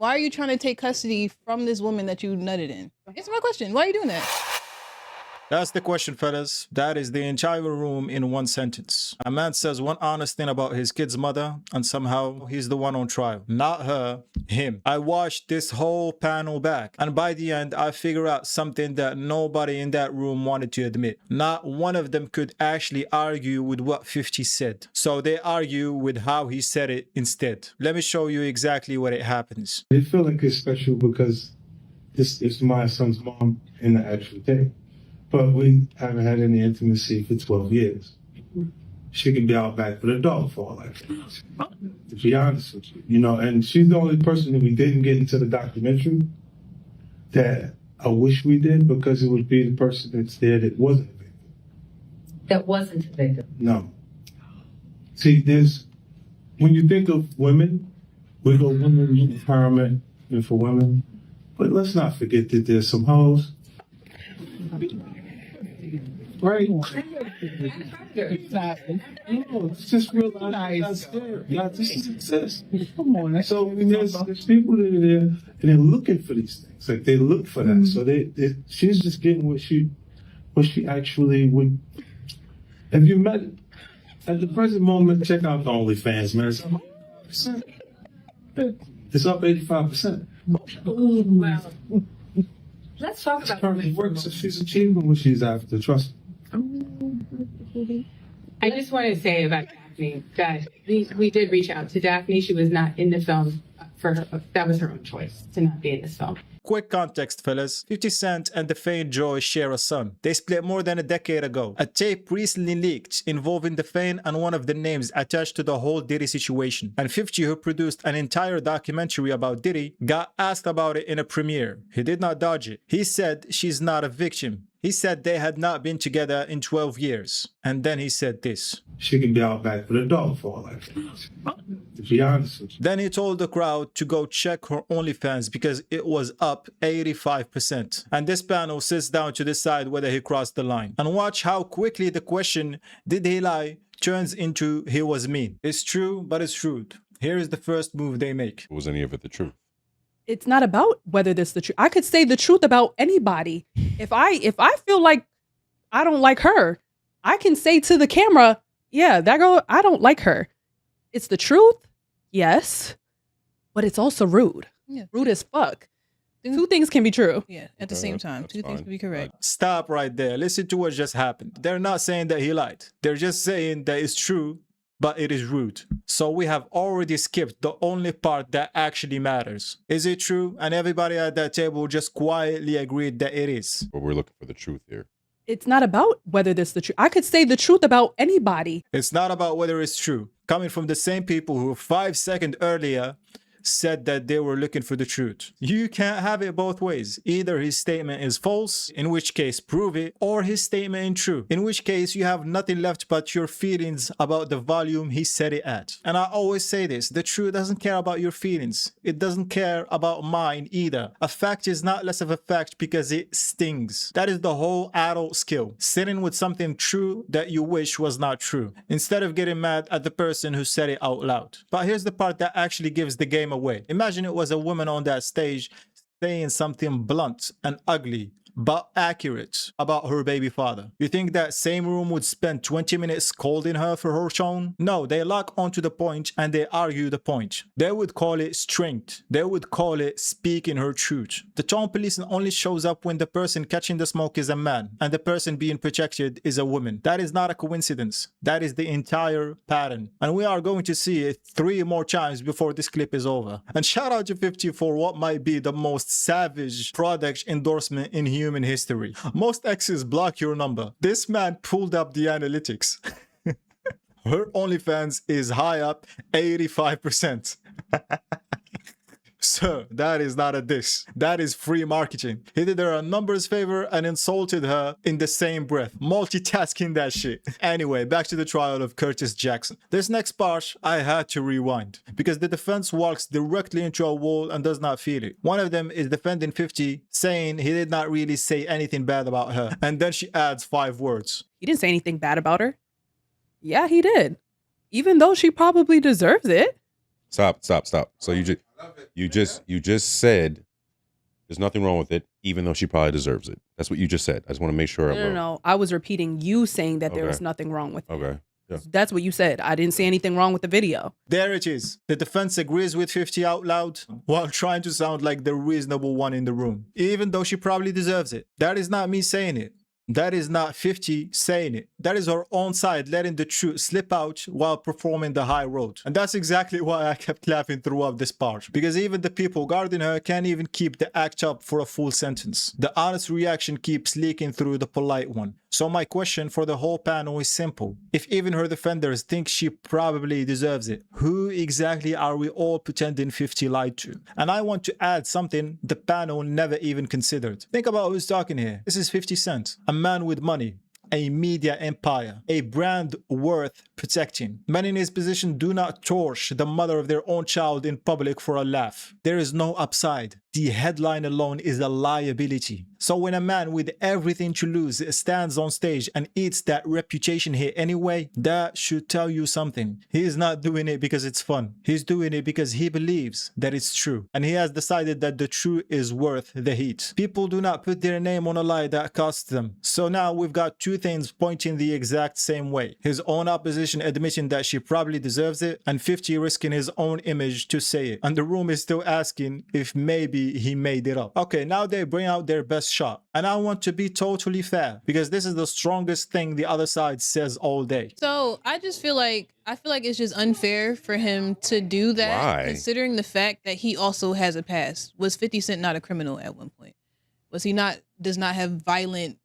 Why are you trying to take custody from this woman that you nutted in? Answer my question. Why are you doing that? That's the question, fellas. That is the entire room in one sentence. A man says one honest thing about his kid's mother, and somehow he's the one on trial. Not her, him. I watched this whole panel back, and by the end, I figured out something that nobody in that room wanted to admit. Not one of them could actually argue with what 50 said. So they argue with how he said it instead. Let me show you exactly what it happens. They feel like it's special because this is my son's mom in the actual day. But we haven't had any intimacy for 12 years. She can be out back with a dog for all I care, to be honest with you. You know, and she's the only person that we didn't get into the documentary that I wish we did, because it would be the person that's there that wasn't a victim. That wasn't a victim? No. See, when you think of women, we go women empowerment and for women, but let's not forget that there's some hoes. Right? No, it's just realize that this exists. Come on. So there's people that are there and they're looking for these things. Like they look for that. So she's just getting what she actually would. Have you met at the present moment? Check out the OnlyFans, man. It's up 85%. Wow. Let's talk about currently works, so she's achieving what she's after. Trust me. I just want to say about Daphne that we did reach out to Daphne. She was not in the film for her. That was her own choice to not be in this film. Quick context, fellas. 50 Cent and Dafane Joy share a son. They split more than a decade ago. A tape recently leaked involving Dafane and one of the names attached to the whole Diddy situation. And 50, who produced an entire documentary about Diddy, got asked about it in a premiere. He did not dodge it. He said she's not a victim. He said they had not been together in 12 years. And then he said this. She can be out back with a dog for all I care, to be honest with you. Then he told the crowd to go check her OnlyFans because it was up 85%. And this panel sits down to decide whether he crossed the line. And watch how quickly the question, did he lie, turns into he was mean. It's true, but it's rude. Here is the first move they make. Was any of it the truth? It's not about whether this is the truth. I could say the truth about anybody. If I feel like I don't like her, I can say to the camera, yeah, that girl, I don't like her. It's the truth, yes, but it's also rude. Yeah. Rude as fuck. Two things can be true. Yeah, at the same time. Two things can be correct. Stop right there. Listen to what just happened. They're not saying that he lied. They're just saying that it's true, but it is rude. So we have already skipped the only part that actually matters. Is it true? And everybody at that table just quietly agreed that it is. But we're looking for the truth here. It's not about whether this is the truth. I could say the truth about anybody. It's not about whether it's true. Coming from the same people who 5 seconds earlier said that they were looking for the truth. You can't have it both ways. Either his statement is false, in which case prove it, or his statement is true, in which case you have nothing left but your feelings about the volume he said it at. And I always say this, the truth doesn't care about your feelings. It doesn't care about mine either. A fact is not less of a fact because it stings. That is the whole adult skill. Sitting with something true that you wish was not true, instead of getting mad at the person who said it out loud. But here's the part that actually gives the game away. Imagine it was a woman on that stage saying something blunt and ugly but accurate about her baby father. You think that same room would spend 20 minutes scolding her for her tone? No, they lock onto the point and they argue the point. They would call it strength. They would call it speaking her truth. The tone policing only shows up when the person catching the smoke is a man and the person being protected is a woman. That is not a coincidence. That is the entire pattern. And we are going to see it 3 more times before this clip is over. And shout out to 50 for what might be the most savage product endorsement in human history. Most exes block your number. This man pulled up the analytics. Her OnlyFans is high up 85%. Sir, that is not a diss. That is free marketing. He did her a numbers favor and insulted her in the same breath. Multitasking that shit. Anyway, back to the trial of Curtis Jackson. This next part, I had to rewind because the defense walks directly into a wall and does not feel it. One of them is defending 50, saying he did not really say anything bad about her. And then she adds 5 words. He didn't say anything bad about her. Yeah, he did. Even though she probably deserves it. Stop. So you just You just said there's nothing wrong with it, even though she probably deserves it. That's what you just said. I just want to make sure. No. I was repeating you saying that there was Okay. nothing wrong with it. Okay. Yeah. That's what you said. I didn't see anything wrong with the video. There it is. The defense agrees with 50 out loud while trying to sound like the reasonable one in the room, even though she probably deserves it. That is not me saying it. That is not 50 saying it. That is her own side letting the truth slip out while performing the high road. And that's exactly why I kept laughing throughout this part. Because even the people guarding her can't even keep the act up for a full sentence. The honest reaction keeps leaking through the polite one. So my question for the whole panel is simple. If even her defenders think she probably deserves it, who exactly are we all pretending 50 lied to? And I want to add something the panel never even considered. Think about who's talking here. This is 50 Cent, a man with money, a media empire, a brand worth protecting. Men in his position do not torch the mother of their own child in public for a laugh. There is no upside. The headline alone is a liability. So when a man with everything to lose stands on stage and eats that reputation hit anyway, that should tell you something. He is not doing it because it's fun. He's doing it because he believes that it's true. And he has decided that the truth is worth the heat. People do not put their name on a lie that costs them. So now we've got two things pointing the exact same way. His own opposition admitting that she probably deserves it, and 50 risking his own image to say it. And the room is still asking if maybe he made it up. Okay, now they bring out their best shot. And I want to be totally fair because this is the strongest thing the other side says all day. So I feel like it's just unfair for him to do that. Why? Considering the fact that he also has a past. Was 50 Cent not a criminal at one point? Was he not, does not have violent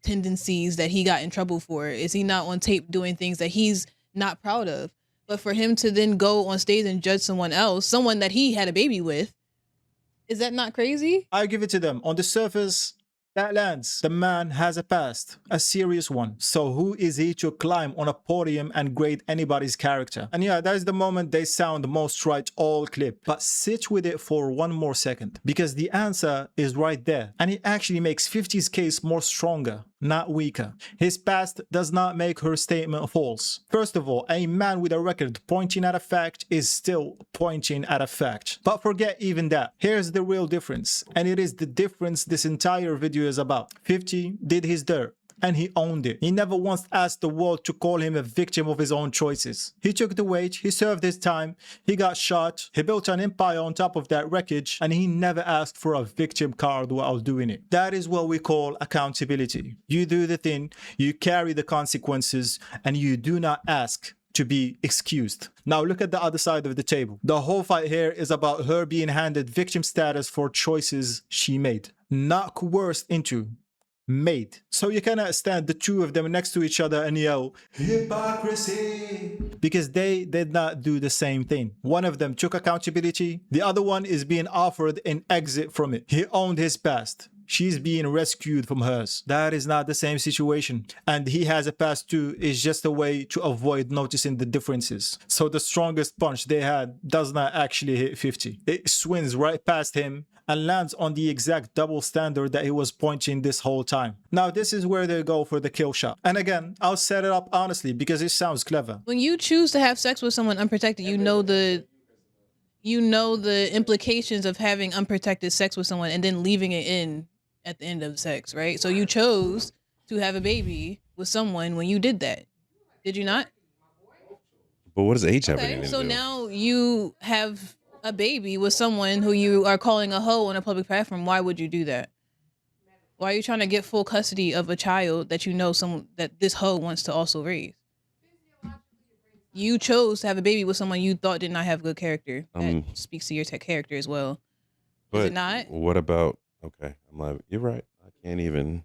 tendencies that he got in trouble for? Is he not on tape doing things that he's not proud of? But for him to then go on stage and judge someone else, someone that he had a baby with, is that not crazy? I give it to them. On the surface, that lands. The man has a past, a serious one. So who is he to climb on a podium and grade anybody's character? And yeah, that is the moment they sound most right all clip. But sit with it for one more second, because the answer is right there. And it actually makes 50's case more stronger, not weaker. His past does not make her statement false. First of all, a man with a record pointing at a fact is still pointing at a fact. But forget even that. Here's the real difference. And it is the difference this entire video is about. 50 did his dirt. And he owned it. He never once asked the world to call him a victim of his own choices. He took the weight, he served his time, he got shot, he built an empire on top of that wreckage, and he never asked for a victim card while doing it. That is what we call accountability. You do the thing, you carry the consequences, and you do not ask to be excused. Now look at the other side of the table. The whole fight here is about her being handed victim status for choices she made, not coerced into. Made. So you cannot stand the two of them next to each other and yell, hypocrisy, because they did not do the same thing. One of them took accountability. The other one is being offered an exit from it. He owned his past. She's being rescued from hers. That is not the same situation. And he has a past too. It's just a way to avoid noticing the differences. So the strongest punch they had does not actually hit 50. It swings right past him and lands on the exact double standard that he was pointing this whole time. Now this is where they go for the kill shot. And again, I'll set it up honestly because it sounds clever. When you choose to have sex with someone unprotected, you know the implications of having unprotected sex with someone and then leaving it in at the end of sex, right? So you chose to have a baby with someone when you did that. Did you not? But what does age have anything Okay, to so do? now you have a baby with someone who you are calling a hoe on a public platform. Why would you do that? Why are you trying to get full custody of a child that you know that this hoe wants to also raise? You chose to have a baby with someone you thought did not have good character. That speaks to your character as well. Is it not? What about, okay, I'm like, you're right. I can't even.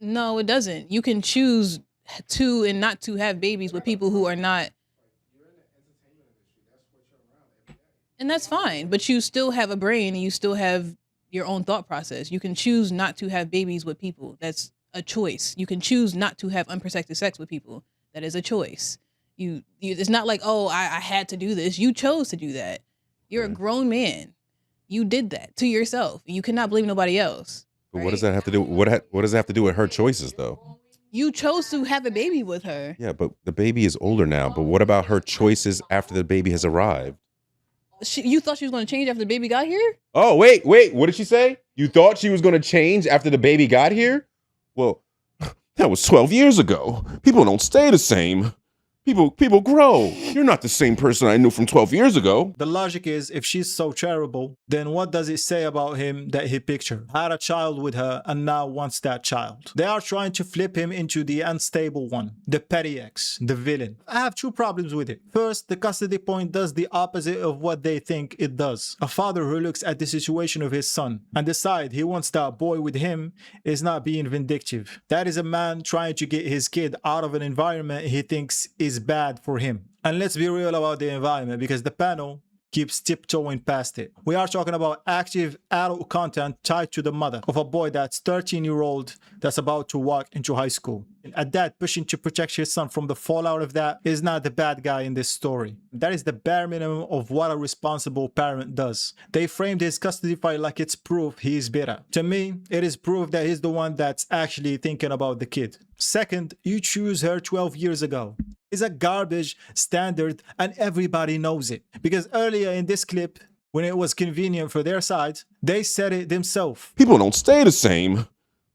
No, it doesn't. You can choose to and not to have babies with people who are not. And that's fine, but you still have a brain and you still have your own thought process. You can choose not to have babies with people. That's a choice. You can choose not to have unprotected sex with people. That is a choice. It's not like, oh, I had to do this. You chose to do that. You're a grown man. You did that to yourself. You cannot blame nobody else. But right? what does that have to do? What does that have to do with her choices, though? You chose to have a baby with her. Yeah, but the baby is older now. But what about her choices after the baby has arrived? You thought she was going to change after the baby got here? Oh, wait. What did she say? You thought she was going to change after the baby got here? Well, that was 12 years ago. People don't stay the same. People grow. You're not the same person I knew from 12 years ago. The logic is, if she's so terrible, then what does it say about him that he picked her, had a child with her, and now wants that child? They are trying to flip him into the unstable one, the petty ex, the villain. I have two problems with it. First, the custody point does the opposite of what they think it does. A father who looks at the situation of his son and decides he wants that boy with him is not being vindictive. That is a man trying to get his kid out of an environment he thinks is bad for him. And let's be real about the environment, because the panel keeps tiptoeing past it. We are talking about active adult content tied to the mother of a boy that's 13-year-old that's about to walk into high school. A dad pushing to protect his son from the fallout of that is not the bad guy in this story. That is the bare minimum of what a responsible parent does. They framed his custody fight like it's proof he is bitter. To me, it is proof that he's the one that's actually thinking about the kid. Second, you choose her 12 years ago. Is a garbage standard and everybody knows it. Because earlier in this clip, when it was convenient for their side, they said it themselves. People don't stay the same.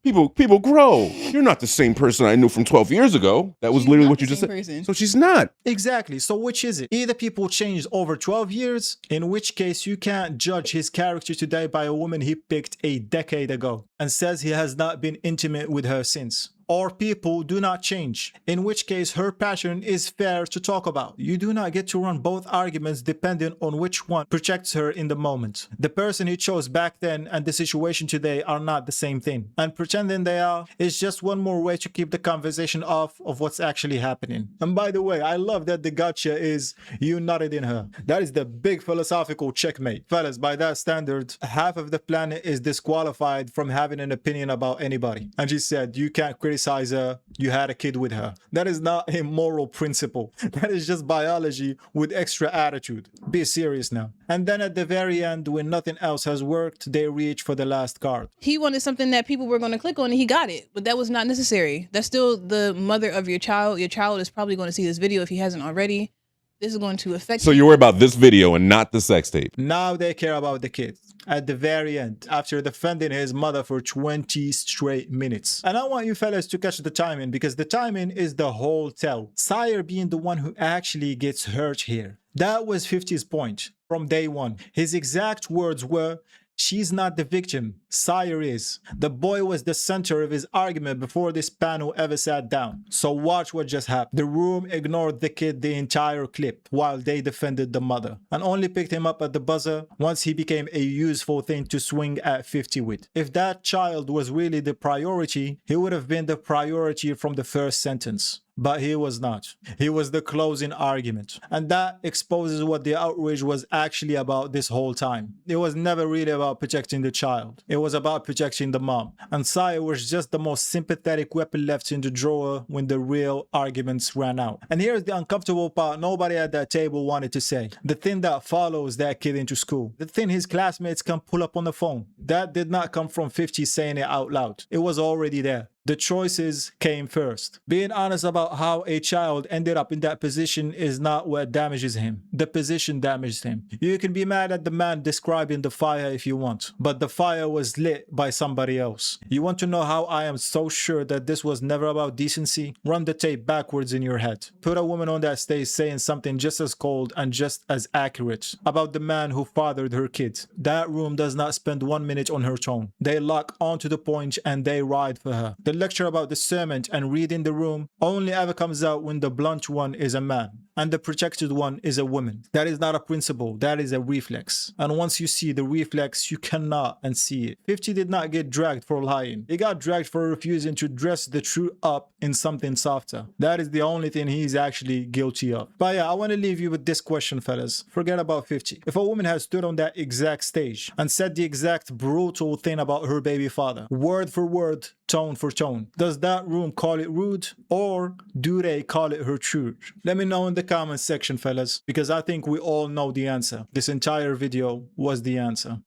People grow. You're not the same person I knew from 12 years ago. That was She's literally not what the you just same said. person. So she's not. Exactly. So which is it? Either people changed over 12 years, in which case you can't judge his character today by a woman he picked a decade ago and says he has not been intimate with her since. Or people do not change, in which case her passion is fair to talk about. You do not get to run both arguments depending on which one protects her in the moment. The person he chose back then and the situation today are not the same thing. And pretending they are is just one more way to keep the conversation off of what's actually happening. And by the way, I love that the gotcha is you nutted in her. That is the big philosophical checkmate. Fellas, by that standard, half of the planet is disqualified from having an opinion about anybody. And she said, you can't criticize her, you had a kid with her. That is not a moral principle. That is just biology with extra attitude. Be serious now. And then at the very end, when nothing else has worked, they reach for the last card. He wanted something that people were going to click on, and he got it, but that was not necessary. That's still the mother of your child. Your child is probably going to see this video if he hasn't already. This is going to affect So you're worried about this video and not the sex tape. Now they care about the kid. At the very end, after defending his mother for 20 straight minutes. And I want you fellas to catch the timing, because the timing is the whole tell. Sire being the one who actually gets hurt here. That was 50's point from day one. His exact words were, she's not the victim, Sire is. The boy was the center of his argument before this panel ever sat down. So watch what just happened. The room ignored the kid the entire clip while they defended the mother, and only picked him up at the buzzer once he became a useful thing to swing at 50 with. If that child was really the priority, he would have been the priority from the first sentence. But he was not. He was the closing argument. And that exposes what the outrage was actually about this whole time. It was never really about protecting the child. It was about protecting the mom. And Sire was just the most sympathetic weapon left in the drawer when the real arguments ran out. And here's the uncomfortable part nobody at that table wanted to say. The thing that follows that kid into school. The thing his classmates can pull up on the phone. That did not come from 50 saying it out loud. It was already there. The choices came first. Being honest about how a child ended up in that position is not what damages him. The position damaged him. You can be mad at the man describing the fire if you want, but the fire was lit by somebody else. You want to know how I am so sure that this was never about decency? Run the tape backwards in your head. Put a woman on that stage saying something just as cold and just as accurate about the man who fathered her kid. That room does not spend 1 minute on her tone. They lock onto the point and they ride for her. The lecture about discernment and reading the room only ever comes out when the blunt one is a man and the protected one is a woman. That is not a principle, that is a reflex. And once you see the reflex, you cannot unsee it. 50 did not get dragged for lying. He got dragged for refusing to dress the truth up in something softer. That is the only thing he's actually guilty of. But yeah, I want to leave you with this question, fellas. Forget about 50. If a woman has stood on that exact stage and said the exact brutal thing about her baby father, word for word, tone for tone, does that room call it rude, or do they call it her truth? Let me know in the comments section, fellas, because I think we all know the answer. This entire video was the answer.